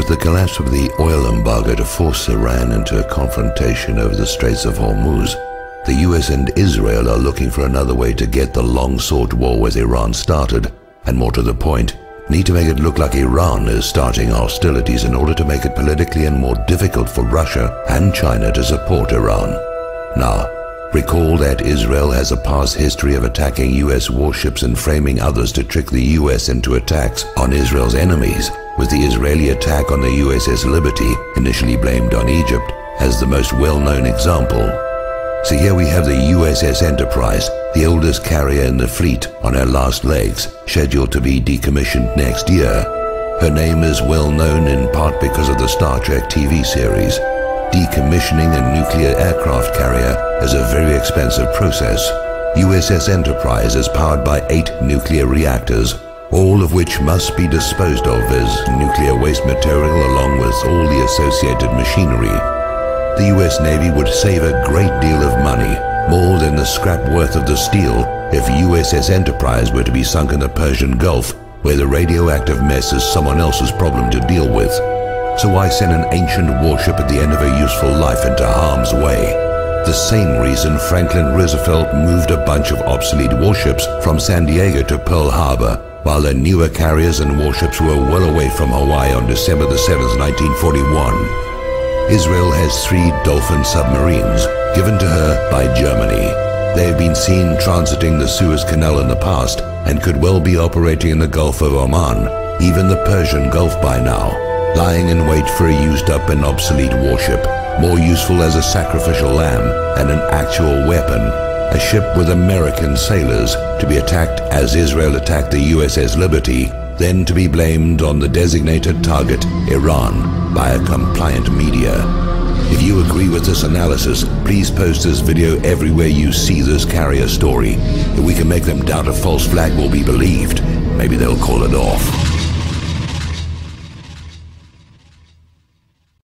With the collapse of the oil embargo to force Iran into a confrontation over the Straits of Hormuz, the US and Israel are looking for another way to get the long-sought war with Iran started, and more to the point, need to make it look like Iran is starting hostilities in order to make it politically and more difficult for Russia and China to support Iran. Now, recall that Israel has a past history of attacking US warships and framing others to trick the US into attacks on Israel's enemies, with the Israeli attack on the USS Liberty, initially blamed on Egypt, as the most well-known example. So here we have the USS Enterprise, the oldest carrier in the fleet, on her last legs, scheduled to be decommissioned next year. Her name is well known in part because of the Star Trek TV series. Decommissioning a nuclear aircraft carrier is a very expensive process. USS Enterprise is powered by 8 nuclear reactors, all of which must be disposed of as nuclear waste material along with all the associated machinery. The US Navy would save a great deal of money, more than the scrap worth of the steel, if USS Enterprise were to be sunk in the Persian Gulf, where the radioactive mess is someone else's problem to deal with. So why send an ancient warship at the end of a useful life into harm's way? The same reason Franklin Roosevelt moved a bunch of obsolete warships from San Diego to Pearl Harbor, while their newer carriers and warships were well away from Hawaii on December the 7th, 1941. Israel has 3 Dolphin submarines, given to her by Germany. They have been seen transiting the Suez Canal in the past and could well be operating in the Gulf of Oman, even the Persian Gulf by now, lying in wait for a used-up and obsolete warship, more useful as a sacrificial lamb and an actual weapon, a ship with American sailors to be attacked as Israel attacked the USS Liberty, then to be blamed on the designated target, Iran, by a compliant media. If you agree with this analysis, please post this video everywhere you see this carrier story. If we can make them doubt a false flag will be believed, maybe they'll call it off.